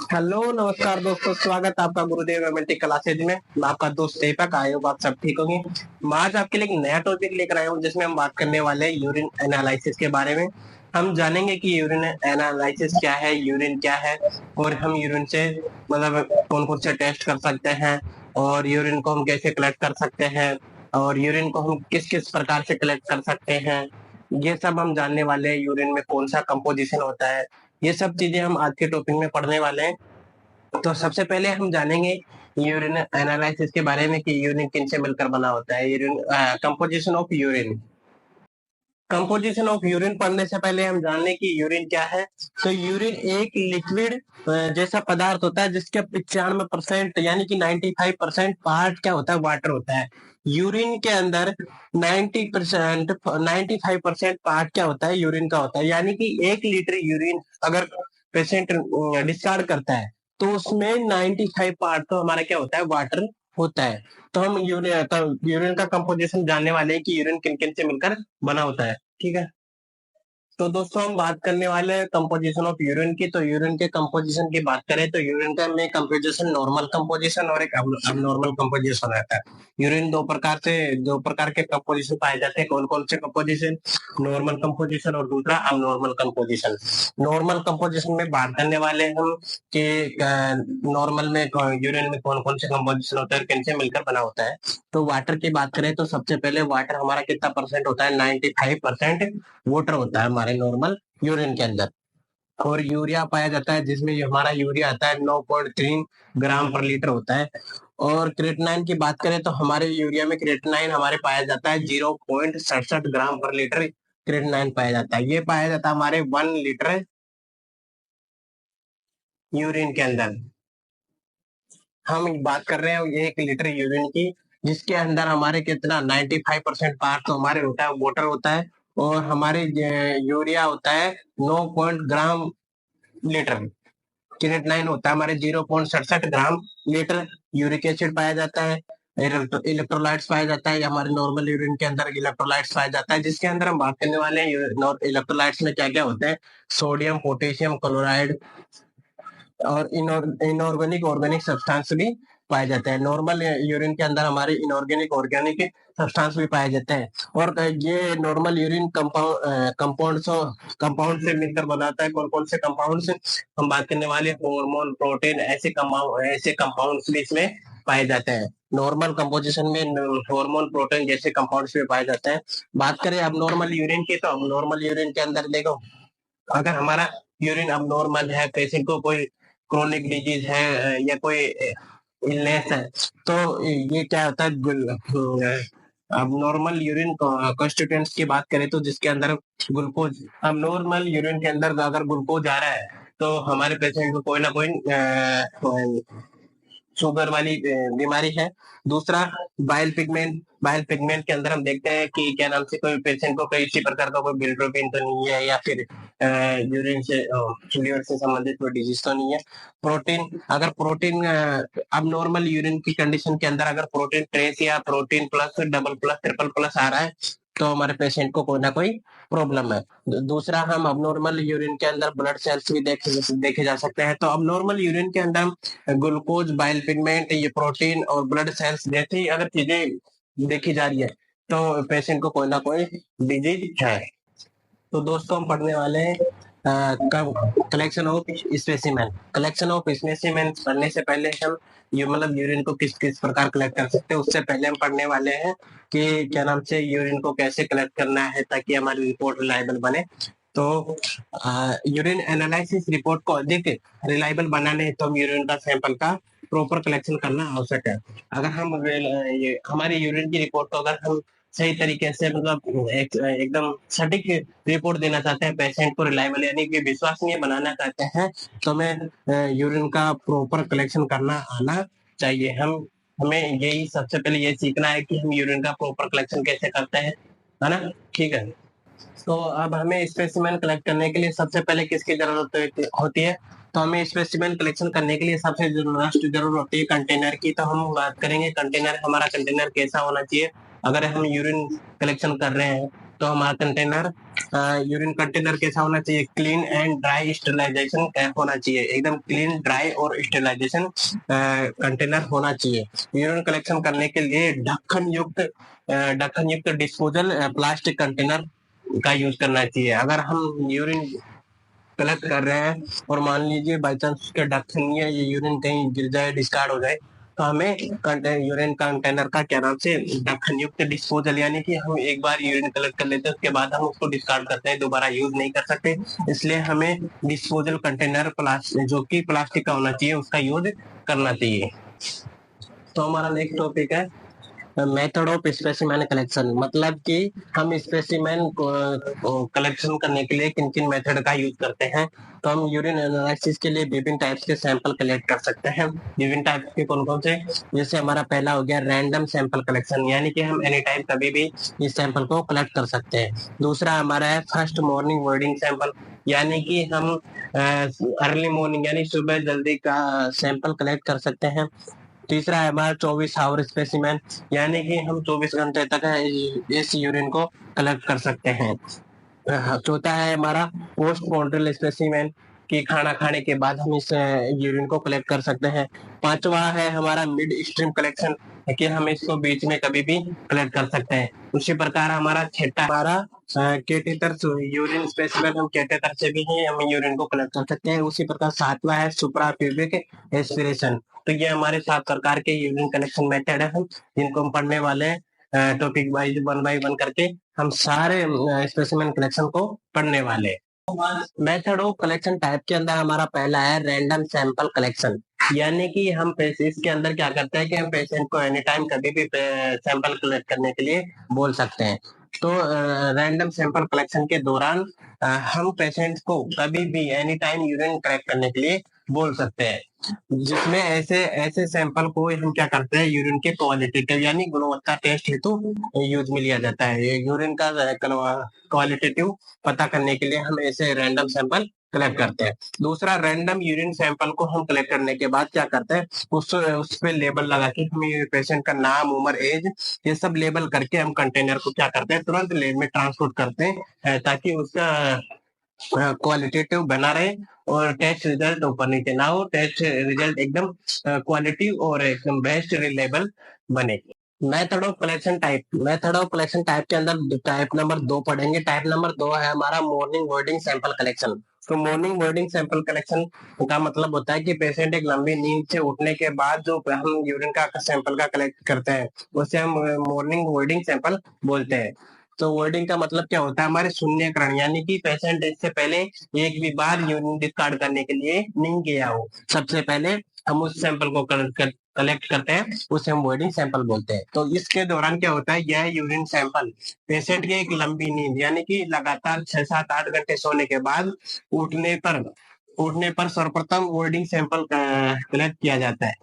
Hello नमस्कार दोस्तों, स्वागत है आपका गुरुदेव रोमेंटिक क्लासेज में। मैं आपका दोस्त दीपक, आए हो आप सब ठीक होंगे। मैं आज आपके लिए एक नया टॉपिक लेकर आया हूँ जिसमें हम बात करने वाले हैं यूरिन एनालिसिस के बारे में। हम जानेंगे कि यूरिन एनालिसिस क्या है, यूरिन क्या है, और हम यूरिन से मतलब कौन कौन से टेस्ट कर सकते हैं, और यूरिन को हम कैसे कलेक्ट कर सकते हैं, और यूरिन को हम किस किस प्रकार से कलेक्ट कर सकते हैं। ये सब हम जानने वाले हैं। यूरिन में कौन सा कंपोजिशन होता है, ये सब चीजें हम आज के टॉपिक में पढ़ने वाले हैं। तो सबसे पहले हम जानेंगे यूरिन एनालिसिस के बारे में कि यूरिन किन से मिलकर बना होता है। Urine composition of urine. Composition of urine पढ़ने से पहले हम जान लें कि यूरिन क्या है। तो यूरिन एक लिक्विड जैसा पदार्थ होता है जिसके 95% यानी कि 95% पार्ट क्या होता है, वाटर होता है। यूरिन के अंदर 90% 95% पार्ट क्या होता है, यूरिन का होता है। यानी कि 1 लीटर यूरिन अगर पेशेंट डिस्चार्ज करता है तो उसमें 95 पार्ट तो हमारा क्या होता है, वाटर होता है। तो हम यूरिन का कंपोजिशन जानने वाले हैं कि यूरिन किन किन से मिलकर बना होता है। ठीक है। तो दोस्तों हम बात करने वाले हैं कंपोजिशन ऑफ यूरिन की। तो यूरिन के कंपोजिशन की बात करें तो यूरिन का में कंपोजिशन नॉर्मल कंपोजिशन और एक अबनॉर्मल कंपोजिशन रहता है। यूरिन दो प्रकार के कंपोजिशन पाए जाते हैं। कौन कौन से कंपोजिशन? नॉर्मल कंपोजिशन और दूसरा अबनॉर्मल कंपोजिशन। नॉर्मल कंपोजिशन में बात करने वाले हैं हम कि नॉर्मल में यूरिन में कौन कौन से कंपोजिशन होता है और किन से मिलकर बना होता है। तो वाटर की बात करें तो सबसे पहले वाटर हमारा कितना परसेंट होता है, 95% वाटर होता है हमारे नॉर्मल यूरिन के अंदर। और यूरिया पाया जाता है जिसमें हमारा यूरिया आता है 9.3 ग्राम पर लीटर होता है। और क्रेटिनाइन की बात करें तो हमारे यूरिया में क्रेटिनाइन हमारे पाया जाता है 0.67 ग्राम पर लीटर। क्रेटिनाइन पाया जाता है, ये पाया जाता है हमारे 1 लीटर यूरिन के अंदर। हम बात कर रहे हैं 1 लीटर यूरिन की, जिसके अंदर हमारे कितना 95% पार्ट तो हमारे होता है, वाटर होता है। और हमारे यूरिया होता है 9 ग्राम लीटर। क्रिएटिनाइन होता है हमारे 0.67 ग्राम लीटर। यूरिक एसिड पाया जाता है, इलेक्ट्रोलाइट्स पाया जाता है। हमारे नॉर्मल यूरिन के अंदर इलेक्ट्रोलाइट्स पाया जाता है, जिसके अंदर हम बात करने वाले हैं इलेक्ट्रोलाइट्स में क्या क्या होता है। सोडियम, पोटेशियम क्लोराइड और इनऑर्गेनिक ऑर्गेनिक सब्सटेंस भी पाए जाते हैं। नॉर्मल यूरिन के अंदर हमारे इनऑर्गेनिक ऑर्गेनिक सब्सटेंस भी पाए जाते हैं। और ये नॉर्मल यूरिन कंपाउंड से मिलकर बनाता है। कौन कौन से कंपाउंड से हम बात करने वाले? हार्मोन, प्रोटीन, ऐसे कंपाउंड्स भी इसमें पाए जाते हैं। नॉर्मल कंपोजिशन में हार्मोन, प्रोटीन जैसे कंपाउंड्स भी पाए जाते हैं। बात करें अब नॉर्मल यूरिन की, तो अब नॉर्मल यूरिन के अंदर देखो, अगर हमारा यूरिन अब नॉर्मल है, पेशेंट को कोई क्रोनिक डिजीज है या कोई इलनेस है, तो ये क्या होता है, अब नॉर्मल यूरिन कॉन्स्टिट्यूएंट्स की बात करें तो जिसके अंदर ग्लूकोज, अब नॉर्मल यूरिन के अंदर अगर ग्लूकोज आ रहा है तो हमारे पेशेंट को कोई ना कोई शुगर वाली बीमारी है। दूसरा बाइल पिगमेंट के अंदर हम देखते हैं कि क्या नाम से कोई पेशेंट को कोई इसी प्रकार का कोई बिलिरुबिन तो नहीं है, या फिर यूरिन से लीवर से संबंधित कोई डिजीज तो नहीं है। प्रोटीन, अगर प्रोटीन अब नॉर्मल यूरिन की कंडीशन के अंदर अगर प्रोटीन ट्रेस या protein plus, double plus, triple plus आ रहा है तो हमारे पेशेंट को कोई ना कोई प्रॉब्लम है। दूसरा, हम अबनॉर्मल यूरिन के अंदर ब्लड सेल्स भी देखे जा सकते हैं। तो अबनॉर्मल यूरिन के अंदर ग्लूकोज, बाइल पिगमेंट, ये प्रोटीन और ब्लड सेल्स जैसी अगर चीजें देखी जा रही है तो पेशेंट को कोई ना कोई डिजीज है। तो दोस्तों हम पढ़ने वाले हैं collection of specimen. Collection of specimen पढ़ने से पहले हम ये मतलब यूरिन को किस किस प्रकार कलेक्ट कर सकते हैं उससे पहले हम पढ़ने वाले हैं कि क्या नाम से यूरिन को कैसे कलेक्ट करना है ताकि हमारी रिपोर्ट रिलायबल बने। तो यूरिन एनालिसिस रिपोर्ट को अधिक रिलायबल बनाने हेतु हम यूरिन का सैंपल का प्रॉपर कलेक्शन करना आवश्यक है। अगर हम ये हमारी यूरिन की रिपोर्ट को अगर हम सही तरीके से मतलब एकदम सटीक रिपोर्ट देना चाहते हैं, पेशेंट को रिलायबल यानी कि विश्वसनीय बनाना चाहते हैं, तो हमें यूरिन का प्रॉपर कलेक्शन करना आना चाहिए। हमें यही सबसे पहले ये सीखना है कि हम यूरिन का प्रॉपर कलेक्शन कैसे करते हैं, है ना। ठीक है। तो अब हमें स्पेसिमेन कलेक्ट करने के लिए सबसे पहले किसकी जरूरत होती है? तो हमें स्पेसिमेन कलेक्शन करने के लिए सबसे जरूरत होती है कंटेनर की। तो हम बात करेंगे कंटेनर, हमारा कंटेनर कैसा होना चाहिए। अगर हम यूरिन कलेक्शन कर रहे हैं तो हमारा कंटेनर यूरिन कंटेनर कैसा होना चाहिए? क्लीन एंड ड्राई स्टेरिलाइजेशन होना चाहिए, एकदम क्लीन ड्राई और स्टेरिलाइजेशन कंटेनर होना चाहिए। यूरिन कलेक्शन करने के लिए ढक्कन युक्त डिस्पोजल प्लास्टिक कंटेनर का यूज करना चाहिए। अगर हम यूरिन कलेक्ट कर रहे हैं और मान लीजिए बाई चांस उसके ढक्कन या ये यूरिन कहीं गिर जाए, डिस्कार्ड हो जाए, तो हमें यूरिन कंटेनर का क्या नाम से ढक्कन युक्त डिस्पोजल, यानी कि हम एक बार यूरिन कलेक्ट कर लेते हैं, उसके बाद हम उसको डिस्कार्ड करते हैं, दोबारा यूज नहीं कर सकते। इसलिए हमें डिस्पोजल कंटेनर जो कि प्लास्टिक का होना चाहिए, उसका यूज करना चाहिए। तो हमारा नेक्स्ट टॉपिक है मेथड ऑफ स्पेसिमेन कलेक्शन, मतलब कि हम स्पेसिमेन कलेक्शन करने के लिए किन किन मेथड का यूज करते हैं। तो हम यूरिन एनालिसिस के लिए विभिन्न टाइप्स के सैंपल कलेक्ट कर सकते हैं। विभिन्न टाइप के कौन कौन से? जैसे हमारा पहला हो गया रैंडम सैंपल कलेक्शन, यानी कि हम एनी टाइम कभी भी इस सैंपल को कलेक्ट कर सकते हैं। दूसरा हमारा है फर्स्ट मॉर्निंग वर्डिंग सैंपल, यानी कि हम अर्ली मॉर्निंग यानी सुबह जल्दी का सैंपल कलेक्ट कर सकते हैं। तीसरा है हमारा 24 आवर स्पेसिमेन, यानी कि हम 24 घंटे तक इस यूरिन को कलेक्ट कर सकते हैं। चौथा है हमारा पोस्ट मॉर्टल स्पेसिमेन, कि खाना खाने के बाद हम इस यूरिन को कलेक्ट कर सकते हैं। पांचवा है हमारा मिड स्ट्रीम कलेक्शन, कि हम इसको बीच में कभी भी कलेक्ट कर सकते हैं। उसी प्रकार हमारा छठा हमारा कैटेटर यूरिन स्पेसिमेन, हम कैटेटर से भी हम यूरिन को कलेक्ट कर सकते हैं। उसी प्रकार सातवां है सुप्रा प्यूबिक एस्पिरेशन। तो ये हमारे 7 प्रकार के यूरिन कलेक्शन मेथड है, जिनको हम पढ़ने वाले हैं topic wise, one by one करके हम सारे स्पेसिमेन कलेक्शन को पढ़ने वाले। मेथड ऑफ कलेक्शन टाइप के अंदर हमारा पहला है रैंडम सैंपल कलेक्शन, यानी कि हम इसके अंदर क्या करते हैं कि हम पेशेंट को एनी टाइम कभी भी सैंपल कलेक्ट करने के लिए बोल सकते हैं। तो रैंडम सैंपल कलेक्शन के दौरान हम पेशेंट को कभी भी एनी टाइम यूरिन कलेक्ट करने के लिए बोल सकते हैं, जिसमें ऐसे ऐसे सैंपल को हम क्या करते हैं यूरिन के क्वालिटेटिव यानी गुणवत्ता टेस्ट हेतु यूज में लिया जाता है। यूरिन का क्वालिटेटिव पता करने के लिए हम ऐसे रैंडम सैंपल कलेक्ट करते हैं। दूसरा, रैंडम यूरिन सैंपल को हम कलेक्ट करने के बाद क्या करते हैं, उस पे लेबल लगा के हम पेशेंट का नाम, उम्र, एज, ये सब लेबल करके हम कंटेनर को क्या करते हैं, तुरंत लैब में ट्रांसपोर्ट करते हैं, ताकि उसका क्वालिटेटिव बना रहे और टेस्ट रिजल्ट ऊपर नीचे ना हो, टेस्ट रिजल्ट एकदम क्वालिटी और एकदम बेस्ट रिलेबल बने। मेथड ऑफ कलेक्शन टाइप के अंदर टाइप नंबर 2 पढ़ेंगे। टाइप नंबर 2 है हमारा मॉर्निंग वर्डिंग सैंपल कलेक्शन। तो मॉर्निंग वर्डिंग सैंपल कलेक्शन का मतलब होता है कि पेशेंट एक लंबी नींद से उठने के बाद जो हम यूरिन का सैंपल का कलेक्ट करते हैं, उसे हम मॉर्निंग वर्डिंग सैंपल बोलते हैं। तो वर्डिंग का मतलब क्या होता है, हमारे शून्यकरण, यानी कि पेशेंट इससे पहले एक भी बार यूरिन डिस्कार्ड करने के लिए नहीं गया हो, सबसे पहले हम उस सैंपल को कलेक्ट करते हैं, उसे हम वर्डिंग सैंपल बोलते हैं। तो इसके दौरान क्या होता है, यह यूरिन सैंपल पेशेंट की एक लंबी नींद यानी कि लगातार 6, 7, 8 घंटे सोने के बाद उठने पर सर्वप्रथम वर्डिंग सैंपल कलेक्ट किया जाता है।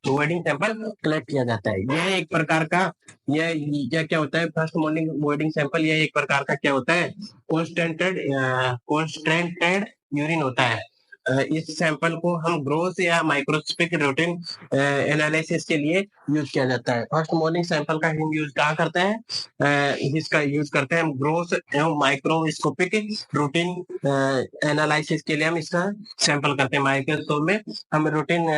वर्डिंग सैंपल कलेक्ट किया जाता है। यह एक प्रकार का यह क्या होता है, फर्स्ट मॉर्निंग वर्डिंग सैंपल, यह एक प्रकार का क्या होता है, कॉन्स्टेंटेड यूरिन होता है। इस सैंपल को हम ग्रोथ या माइक्रोस्कोपिक रूटीन एनालिसिस के लिए यूज किया जाता है। फर्स्ट मॉर्निंग सैंपल का हम यूज कहाँ करते हैं, इसका यूज करते हैं हम ग्रोथ एवं माइक्रोस्कोपिक रूटीन एनालिसिस के लिए हम इसका सैंपल करते हैं। माइक्रोस्कोप में हम रूटीन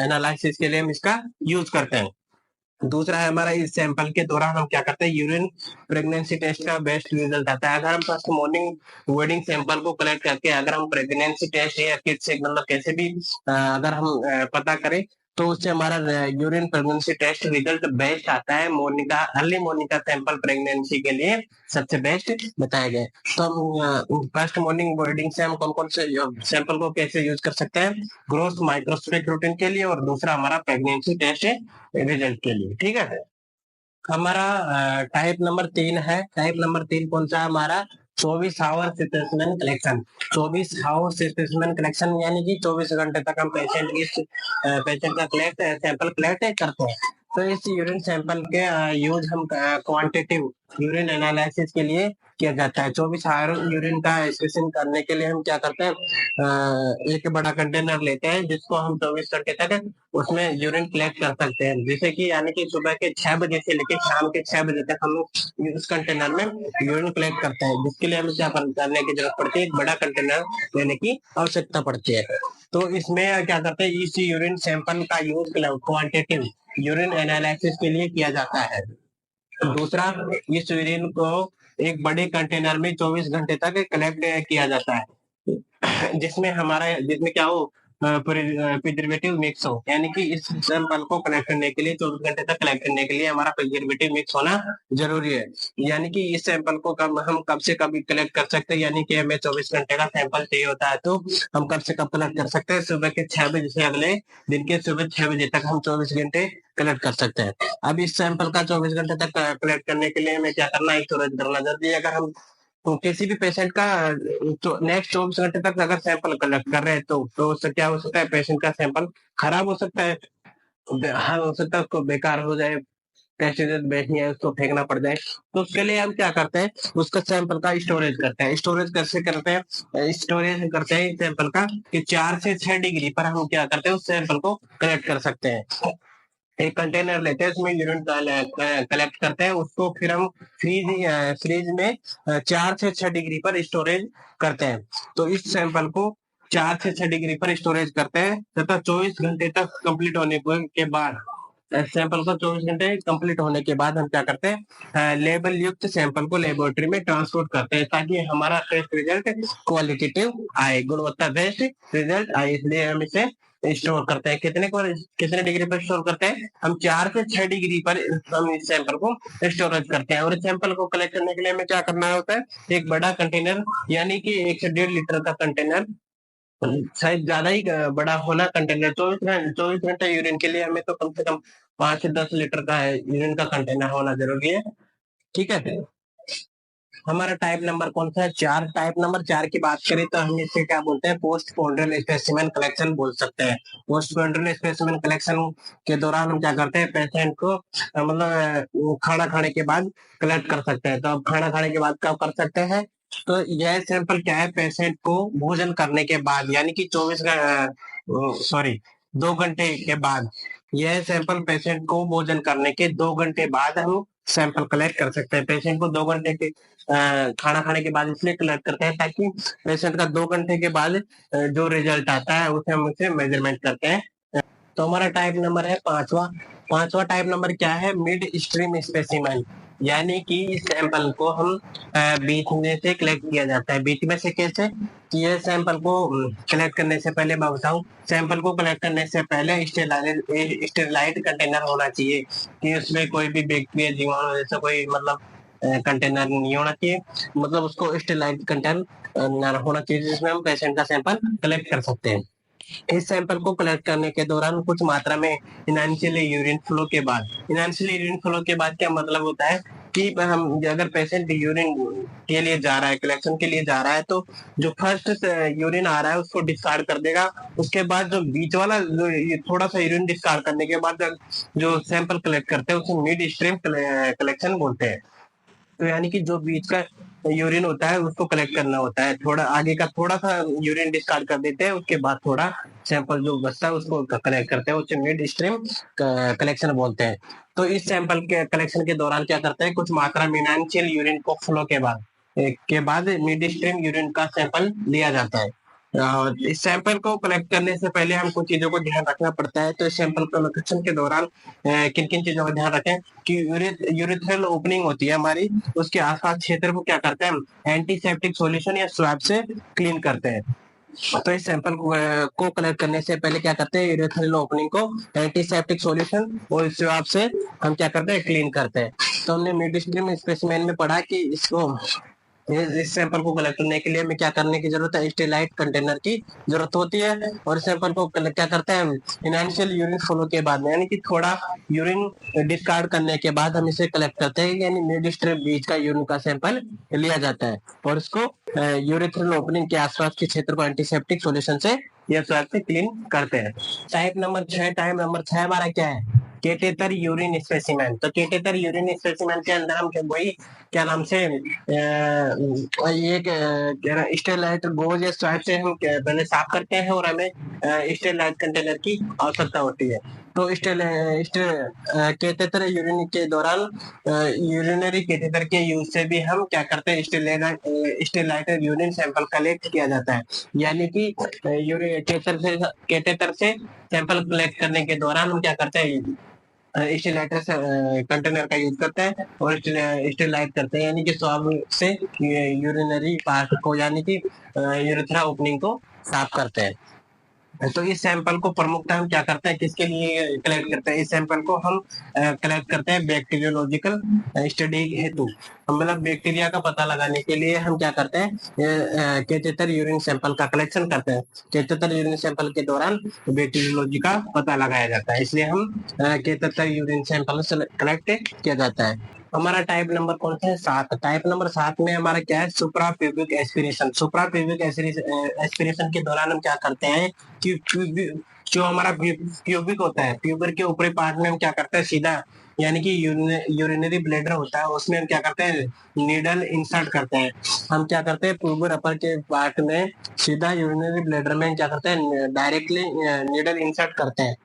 एनालिसिस के लिए हम इसका यूज करते हैं। दूसरा है हमारा, इस सैंपल के दौरान हम क्या करते हैं, यूरिन प्रेगनेंसी टेस्ट का बेस्ट रिजल्ट आता है। अगर हम फर्स्ट मॉर्निंग वर्डिंग सैंपल को कलेक्ट करके अगर हम प्रेगनेंसी टेस्ट या किट से मतलब कैसे भी अगर हम पता करें, तो उससे हमारा urine pregnancy test result best आता है। Morning early morning sample pregnancy के लिए सबसे बेस्ट बताए गए। तो हम फर्स्ट मॉर्निंग वर्डिंग से हम कौन कौन से सैंपल को कैसे यूज कर सकते हैं, ग्रोथ माइक्रोस्कोपिक रूटीन के लिए, और दूसरा हमारा प्रेगनेंसी टेस्ट रिजल्ट के लिए। ठीक है, हमारा टाइप नंबर 3 है। टाइप नंबर 3 कौन सा है हमारा, 24 hour specimen collection. 24 hour specimen collection यानी कि 24 घंटे तक हम पेशेंट का सैंपल कलेक्ट करते हैं। तो इस यूरिन सैंपल के यूज हम क्वांटिटिव यूरिन एनालिसिस के लिए किया जाता है। 24 आवर यूरिन का एक्सट्रैक्शन करने के लिए हम क्या करते हैं, एक बड़ा कंटेनर लेते हैं जिसको हम 24 घंटे तक उसमें यूरिन कलेक्ट कर सकते हैं। जैसे कि यानी कि सुबह के 6 बजे से लेकर शाम के 6 बजे तक हम लोग उस कंटेनर में यूरिन कलेक्ट करते हैं, जिसके लिए हमें क्या करने की जरूरत पड़ती है, एक बड़ा कंटेनर लेने की आवश्यकता पड़ती है। तो इसमें क्या करते हैं, इस यूरिन सैंपल का यूज क्वांटिटिव यूरिन एनालिसिस के लिए किया जाता है। दूसरा, इस यूरिन को एक बड़े कंटेनर में 24 घंटे तक कलेक्ट किया जाता है, जिसमें क्या हो, प्रिजर्वेटिव मिक्स हो। यानी कि इस सैंपल को कलेक्ट करने के लिए 24 घंटे तक कलेक्ट करने के लिए हमारा प्रिजर्वेटिव मिक्स होना जरूरी है। यानी कि इस सैंपल को हम कब से कब कलेक्ट कर सकते हैं, यानी कि हमें 24 घंटे का सैंपल चाहिए होता है, तो हम कब से कब कलेक्ट कर सकते हैं, सुबह के 6 बजे से अगले दिन के सुबह 6 बजे तक हम 24 घंटे कलेक्ट कर सकते हैं। अब इस सैंपल का 24 घंटे तक कलेक्ट करने के लिए हमें क्या करना है, स्टोरेज करना जरूरी है। अगर हम तो किसी भी पेशेंट का नेक्स्ट 24 घंटे तक अगर सैंपल कलेक्ट कर रहे हैं, तो उससे क्या हो सकता है, पेशेंट का सैंपल खराब हो सकता है, हाँ हो सकता है उसको बेकार हो जाए, टेस्ट बैठनी है, उसको फेंकना पड़ जाए। तो उसके लिए हम क्या करते हैं, उसका सैंपल का स्टोरेज करते हैं। स्टोरेज कैसे करते हैं, स्टोरेज करते हैं सैंपल का कि 4 से 6 डिग्री पर हम क्या करते हैं, उस सैंपल को कलेक्ट कर सकते हैं। एक कंटेनर लेते हैं, उसमें यूरिन कलेक्ट करते हैं, उसको फिर हम फ्रीज में 4 से 6 डिग्री पर स्टोरेज करते हैं। तो इस सैंपल को 4 से 6 डिग्री पर स्टोरेज करते हैं तथा 24 घंटे तक कंप्लीट होने के बाद सैंपल को 24 घंटे कंप्लीट होने के बाद हम क्या करते हैं, लेबल युक्त सैंपल को लेबोरेटरी में ट्रांसपोर्ट करते हैं, ताकि हमारा टेस्ट रिजल्ट क्वालिटेटिव आए, गुणवत्ता बेस्ड रिजल्ट आए। इसलिए हम इसे स्टोर करते हैं। कितने डिग्री पर स्टोर करते हैं, हम 4 से 6 डिग्री पर हम इस सैंपल को स्टोरेज करते हैं। और इस सैंपल को कलेक्ट करने के लिए हमें क्या करना होता है, एक बड़ा कंटेनर यानी कि 1 से 1.5 लीटर का कंटेनर, शायद ज्यादा ही बड़ा होना कंटेनर। 24 घंटे यूरिन के लिए हमें तो कम से कम 5 से 10 लीटर का यूरिन का कंटेनर होना जरूरी है। ठीक है, हमारा टाइप नंबर कौन सा है, 4। टाइप नंबर 4 की बात करें तो हम इसे क्या बोलते हैं, पोस्ट पोन्ड्रल स्पेसिमेन कलेक्शन बोल सकते हैं। पोस्ट पोन्ड्रल स्पेसिमेन कलेक्शन के दौरान हम क्या करते हैं, पेशेंट को खाना खाने के बाद कलेक्ट कर सकते हैं। तो अब खाना खाने के बाद कब कर सकते हैं, तो यह सैंपल क्या है, पेशेंट को भोजन करने के बाद यानी कि 2 घंटे के बाद, यह सैंपल पेशेंट को भोजन करने के 2 घंटे बाद हम सैंपल कलेक्ट कर सकते हैं। पेशेंट को 2 घंटे के खाना खाने के बाद इसलिए कलेक्ट करते हैं ताकि पेशेंट का 2 घंटे के बाद जो रिजल्ट आता है उसे हम उसे मेजरमेंट करते हैं। तो हमारा टाइप नंबर है 5वां। 5वां टाइप नंबर क्या है, मिड स्ट्रीम स्पेसिमेन। यानी कि इस सैंपल को हम बीच में से कलेक्ट किया जाता है। बीच में से कैसे, कि ये सैंपल को कलेक्ट करने से पहले मैं बताऊं, सैंपल को कलेक्ट करने से पहले स्टेरलाइट कंटेनर होना चाहिए, कि उसमें कोई भी बैक्टीरिया जीवाणु जैसा कोई कंटेनर नहीं होना चाहिए। मतलब उसको स्टेरलाइट कंटेनर होना चाहिए जिसमें हम पेशेंट का सैंपल कलेक्ट कर सकते हैं। इस सैंपल को कलेक्ट करने के दौरान कुछ मात्रा में इनांशियल यूरिन फ्लो के बाद, इनांशियल यूरिन फ्लो के बाद क्या मतलब होता है कि हम अगर पेशेंट यूरिन के लिए जा रहा है, कलेक्शन के लिए जा रहा है, तो जो फर्स्ट यूरिन आ रहा है उसको डिस्कार्ड कर देगा। उसके बाद जो बीच वाला थोड़ा सा यूरिन डिस्कार्ड करने के बाद जो सैंपल कलेक्ट करते हैं उसे मिड स्ट्रीम कलेक्शन बोलते हैं। तो यानी कि जो बीच का यूरिन होता है उसको कलेक्ट करना होता है, थोड़ा आगे का थोड़ा सा यूरिन डिस्कार्ड कर देते हैं, उसके बाद थोड़ा सैंपल जो बचता है उसको कलेक्ट करते हैं, उसे मिड स्ट्रीम कलेक्शन बोलते हैं। तो इस सैंपल के कलेक्शन के दौरान क्या करते हैं, कुछ मात्रा में इनांशियल यूरिन को फ्लो के बाद मिड स्ट्रीम यूरिन का सैंपल लिया जाता है। इस सैंपल को कलेक्ट करने से पहले हम कुछ चीजों को ध्यान रखना पड़ता है। तो इस सैंपल कलेक्शन के दौरान किन किन चीजों का ध्यान रखें, कि यूरिथ्रल ओपनिंग होती है हमारी, उसके आसपास क्षेत्र को क्या करते हैं, हम एंटीसेप्टिक सॉल्यूशन या स्वैब से क्लीन करते हैं। तो इस सैंपल को कलेक्ट करने से पहले क्या करते हैं, यूरिथ्रल ओपनिंग को एंटीसेप्टिक सॉल्यूशन और स्वैब से हम क्या करते हैं, क्लीन करते हैं। तो हमने मेडिसिन स्पेसिमेन में पढ़ा कि इस सैंपल को कलेक्ट करने के लिए हमें क्या करने की जरूरत है, स्टेलाइट कंटेनर की जरूरत होती है। और सैंपल को क्या करते हैं, इनांशियल यूरिन फ्लो के बाद यानी कि थोड़ा यूरिन डिस्कार्ड करने के बाद हम इसे कलेक्ट करते हैं, यानी मिड स्ट्रीम बीच का यूरिन का सैंपल लिया जाता है और इसको यूरिथ्रल ओपनिंग के आसपास के क्षेत्र को एंटीसेप्टिक सॉल्यूशन से या स्वैब से क्लीन करते हैं। टाइप नंबर 6 हमारा क्या है, केटेतर यूरिन स्पेसिमेन। तो केटेतर यूरिन स्पेसिमेन के अंदर हम वही क्या नाम से ये स्टेरलाइट गोज या स्वाब से हम पहले साफ करते हैं और हमें स्टेरलाइट कंटेनर की आवश्यकता होती है। तो केटेतर यूरिन के दौरान यूरिनरी केटेटर के यूज से भी हम क्या करते हैं, स्टेरलाइट यूरिन सैंपल कलेक्ट किया जाता है। यानी कि केटेटर से सैंपल कलेक्ट करने के दौरान हम क्या करते हैं, स्टेलाइटर कंटेनर का यूज करते हैं और स्टेलाइट करते हैं, यानी कि स्वाब से यूरिनरी पार्ट को यानी कि यूरेथ्रा ओपनिंग को साफ करते हैं। तो इस सैंपल को प्रमुखता हम क्या करते हैं, किसके लिए कलेक्ट करते हैं? इस सैंपल को हम कलेक्ट करते हैं बैक्टीरियोलॉजिकल स्टडी हेतु। मतलब बैक्टीरिया का पता लगाने के लिए हम क्या करते हैं, केटेतर यूरिन सैंपल का कलेक्शन करते हैं। केटेतर यूरिन सैंपल के दौरान बैक्टीरियोलॉजी का पता लगाया जाता है, इसलिए हम केटेतर यूरिन सैंपल कलेक्ट किया जाता है। हमारा टाइप नंबर कौन सा है? 7। टाइप नंबर 7 में हमारा क्या है, सुप्रा प्यूबिक एस्पिरेशन। सुप्रा प्यूबिक एस्पिरेशन के दौरान हम क्या करते हैं कि जो हमारा प्यूबिक होता है, प्यूबर के ऊपरी पार्ट में हम क्या करते हैं, सीधा यानी कि यूरिनरी ब्लैडर होता है, उसमें हम क्या करते हैं, नीडल इंसर्ट करते हैं। हम क्या करते हैं, प्यूबर अपर के पार्ट में सीधा यूरिनरी ब्लैडर में क्या करते हैं, डायरेक्टली नीडल इंसर्ट करते हैं।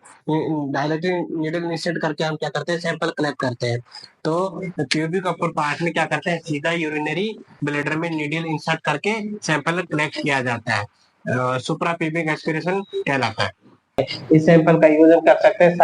डायरेक्टली नीडल इंसर्ट करके हम क्या करते हैं, सैंपल कलेक्ट करते हैं। तो प्यूबिक अपर पार्ट में क्या करते हैं, सीधा यूरिनरी ब्लैडर में नीडल इंसर्ट करके सैंपल कलेक्ट किया जाता है। सुप्रा प्यूबिक एस्पिरेशन कहलाता है। इस सैंपल का यूज हम कर सकते हैं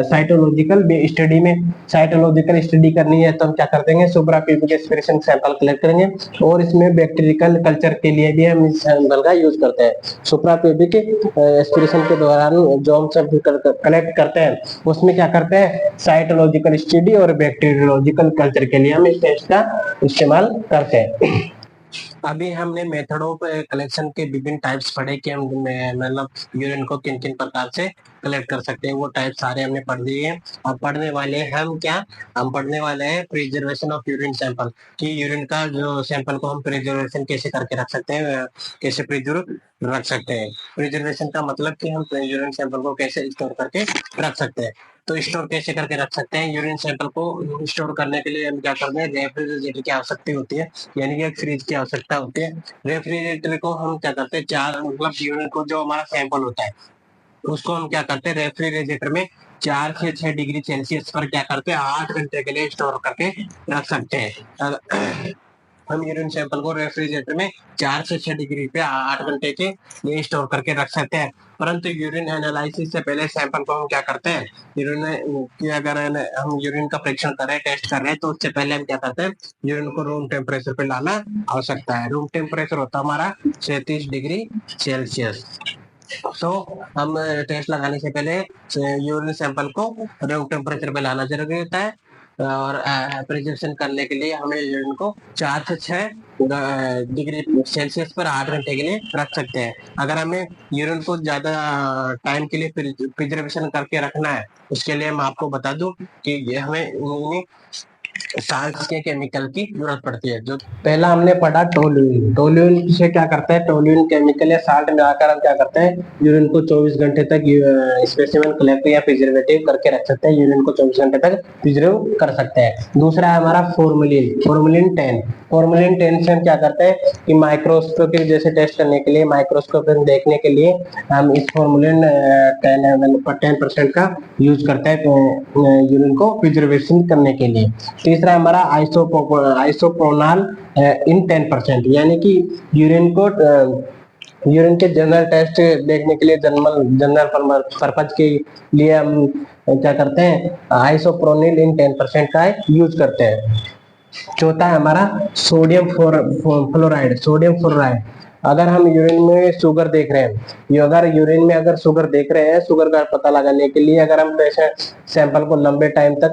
साइटोलॉजिकल स्टडी में। साइटोलॉजिकल स्टडी करनी है तो हम क्या कर देंगे, सुप्रा प्यूबिक एस्पिरेशन सैंपल कलेक्ट करेंगे और इसमें बैक्टीरियल कल्चर के लिए भी हम इस सैंपल का यूज करते हैं। सुप्रा प्यूबिक एस्पिरेशन के दौरान जो हम सैंपल कलेक्ट करते हैं उसमें क्या करते हैं, साइटोलॉजिकल स्टडी और बैक्टीरियोलॉजिकल कल्चर के लिए हम इस टेस्ट का इस्तेमाल करते हैं। अभी हमने मेथड ऑफ कलेक्शन के विभिन्न टाइप्स पढ़े कि हम मतलब यूरिन को किन किन प्रकार से कलेक्ट कर सकते हैं, वो टाइप सारे हमने पढ़ लिए हैं। अब पढ़ने वाले हैं हम पढ़ने वाले हैं प्रिजर्वेशन ऑफ यूरिन सैंपल, कि यूरिन का जो सैंपल को हम प्रिजर्वेशन कैसे करके रख सकते हैं, कैसे प्रिजर्व रख सकते हैं। प्रिजर्वेशन का मतलब कि हम यूरिन सैंपल को कैसे स्टोर करके रख सकते हैं। तो स्टोर कैसे करके रख सकते हैं, यूरिन सैंपल को स्टोर करने के लिए हम क्या करते हैं, रेफ्रिजरेटर की आवश्यकता होती है, यानी कि एक फ्रिज की आवश्यकता होती है। रेफ्रिजरेटर को हम क्या करते हैं, चार मतलब यूरिन को जो हमारा सैंपल होता है उसको हम क्या करते हैं, रेफ्रिजरेटर में 4 से 6 डिग्री सेल्सियस पर क्या करते हैं, 8 घंटे के लिए स्टोर करके रख सकते हैं। हम यूरिन सैंपल को रेफ्रिजरेटर में 4 से 6 डिग्री पे 8 घंटे के लिए स्टोर करके रख सकते हैं। परंतु यूरिन एनालिसिस से पहले सैंपल को हम क्या करते हैं, यूरिन की अगर हम यूरिन का परीक्षण कर रहे हैं, टेस्ट कर रहे हैं, तो उससे पहले हम क्या करते हैं, यूरिन को रूम टेम्परेचर पे लाना आवश्यकता है। रूम टेम्परेचर होता है हमारा 37 डिग्री सेल्सियस। तो हम टेस्ट लगाने से पहले यूरिन सैंपल को रूम टेम्परेचर पे लाना जरूरी होता है और प्रिजर्वेशन करने के लिए हमें यूरिन को 4 से 6 डिग्री सेल्सियस पर 8 घंटे के लिए रख सकते हैं। अगर हमें यूरिन को ज्यादा टाइम के लिए प्रिजर्वेशन करके रखना है, उसके लिए मैं आपको बता दूं कि ये हमें साल्ट के केमिकल की जरूरत पड़ती है। जो पहला हमने पढ़ा टोल्यूइन। टोल्यूइन से क्या करता है, टोल्यूइन केमिकल या साल्ट मिलाकर हम क्या करते हैं, यूरिन को 24 घंटे तक स्पेसिमेन कलेक्ट या प्रिजर्वेटिव करके रख सकते हैं, यूरिन को 24 घंटे तक प्रिजर्व कर सकते हैं। दूसरा है हमारा फॉर्मेलिन, फॉर्मेलिन 10। फॉर्मेलिन 10 से हम क्या करते हैं कि माइक्रोस्कोपिक जैसे टेस्ट करने के लिए, माइक्रोस्कोपिक देखने के लिए हम इस फॉर्मेलिन 10% का यूज करते हैं यूरिन को प्रिजर्वेशन करने के लिए। तीसरा हमारा आइसोप्रोनाल इन 10%, यानी कि यूरिन को यूरिन के जनरल टेस्ट देखने के लिए, जनरल पर्पज के लिए हम क्या करते हैं, आइसोप्रोनिल इन 10% का यूज करते हैं। चौथा है हमारा सोडियम फ्लोराइड। सोडियम फ्लोराइड, अगर हम यूरिन में शुगर देख रहे हैं, ये अगर यूरिन में अगर शुगर देख रहे हैं, शुगर का पता लगाने के लिए अगर हम सैंपल को लंबे टाइम तक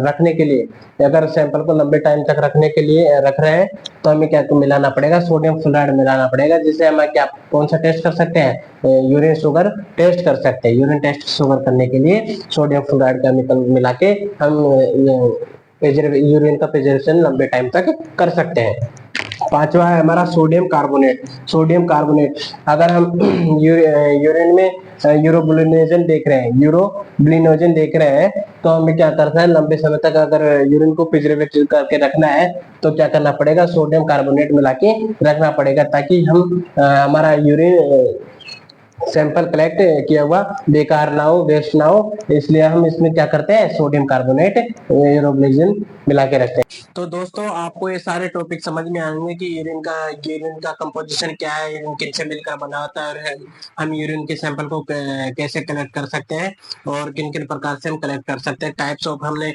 रखने के लिए, अगर सैंपल को लंबे टाइम तक रखने के लिए रख रहे हैं, तो हमें क्या मिलाना पड़ेगा, सोडियम फ्लोराइड मिलाना पड़ेगा, जिससे हम क्या कौन सा टेस्ट कर सकते हैं, यूरिन शुगर टेस्ट कर सकते हैं। यूरिन टेस्ट शुगर करने के लिए सोडियम फ्लोराइड केमिकल मिला के हम यूरिन का प्रिजर्वेशन लंबे टाइम तक कर सकते हैं। पांचवा है हमारा सोडियम कार्बोनेट। सोडियम कार्बोनेट अगर हम यूरिन में यूरोब्लिनोजन देख रहे हैं, यूरोब्लिनोजन देख रहे हैं, तो हमें क्या करना है, लंबे समय तक अगर यूरिन को प्रिजर्वेटिव करके रखना है तो क्या करना पड़ेगा, सोडियम कार्बोनेट मिला के रखना पड़ेगा, ताकि हम हमारा यूरिन सैंपल कलेक्ट किया हुआ बेकार ना हो, वेस्ट ना हो। इसलिए हम इसमें क्या करते हैं, सोडियम कार्बोनेट यूरोब्लिजन मिला के रखते हैं। तो दोस्तों आपको ये सारे टॉपिक समझ में आएंगे कि यूरिन का कंपोजिशन क्या है, यूरिन किनसे मिलकर बना होता है, और हम यूरिन के सैंपल को कैसे कलेक्ट कर सकते हैं, और किन किन प्रकार से हम कलेक्ट कर सकते हैं। टाइप्स ऑफ हमने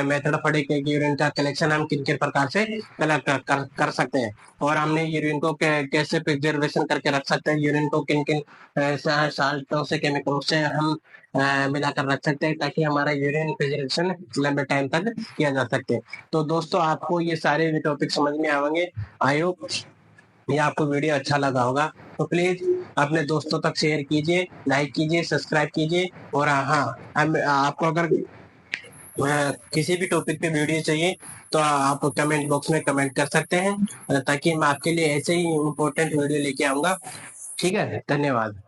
मेथड पढ़े कि यूरिन का कलेक्शन हम किन किन प्रकार से कलेक्ट कर सकते हैं, और हमने यूरिन को कैसे प्रिजर्वेशन करके रख सकते हैं, यूरिन को किन किन साल्टों से, केमिकल से हम मिलाकर रख सकते हैं, ताकि हमारा यूरिन प्रिजर्वेशन लंबे टाइम तक किया जा सके। तो दोस्तों आपको ये सारे टॉपिक समझ में आएंगे। आई होप ये आपको वीडियो अच्छा लगा होगा, तो प्लीज अपने दोस्तों तक शेयर कीजिए, लाइक कीजिए, सब्सक्राइब कीजिए। और हाँ, आपको अगर किसी भी टॉपिक पे वीडियो चाहिए तो आप कमेंट बॉक्स में कमेंट कर सकते हैं, ताकि मैं आपके लिए ऐसे ही इम्पोर्टेंट वीडियो लेके आऊंगा। ठीक है, धन्यवाद।